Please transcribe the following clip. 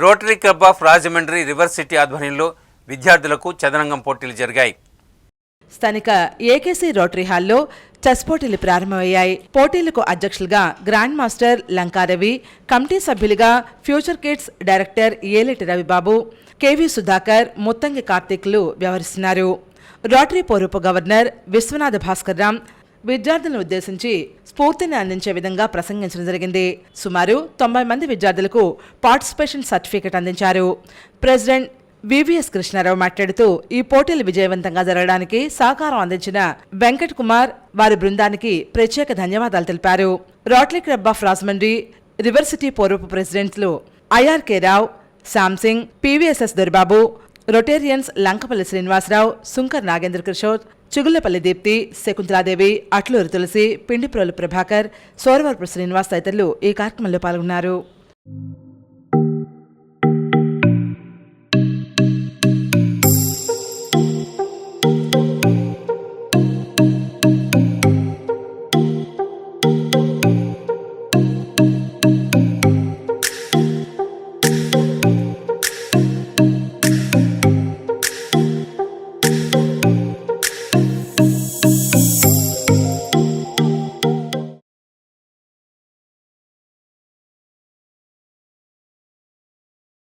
Rotary club of Rajahmundry river city ఆధ్వర్యంలో విద్యార్థులకు చదరంగం పోటీలు జరిగాయి. స్థానిక ఏకేసీ రోటరీ హాల్లో చెస్ పోటీలు ప్రారంభమయ్యాయి. పోటీలకు అధ్యక్షులుగా గ్రాండ్ మాస్టర్ లంకారవి, కమిటీ సభ్యులుగా future kids director Eleti Ravibabu, KV Sudhakar, Muthangi కార్తీక్లు వ్యవహరిస్తున్నారు. రోటరీ పూర్వపు గవర్నర్ విశ్వనాథ భాస్కర్ రామ్ విద్యార్థులను ఉద్దేశించి స్ఫూర్తిని అందించే విధంగా ప్రసంగించడం జరిగింది. సుమారు 90 మంది విద్యార్థులకు పార్టిసిపేషన్ సర్టిఫికెట్ అందించారు. ప్రెసిడెంట్ వివిఎస్ కృష్ణారావు మాట్లాడుతూ ఈ పోటీలు విజయవంతంగా జరగడానికి సహకారం అందించిన వెంకట్ కుమార్ వారి బృందానికి ప్రత్యేక ధన్యవాదాలు తెలిపారు. Rotary club of Rajahmundry river city పూర్వపు ప్రెసిడెంట్లు ఐఆర్కే రావు, శాంసింగ్, పివిఎస్ఎస్ దొరిబాబు, రొటేరియన్స్ లంకపల్లి శ్రీనివాసరావు, సుంకర్ నాగేంద్ర కిషోర్, చిగుళ్లపల్లి దీప్తి, శకుంతలాదేవి, అట్లూరు తులసి, పిండిప్రోలు ప్రభాకర్, సోరవరపు శ్రీనివాస్ తదితరులు ఈ కార్యక్రమంలో పాల్గొన్నారు.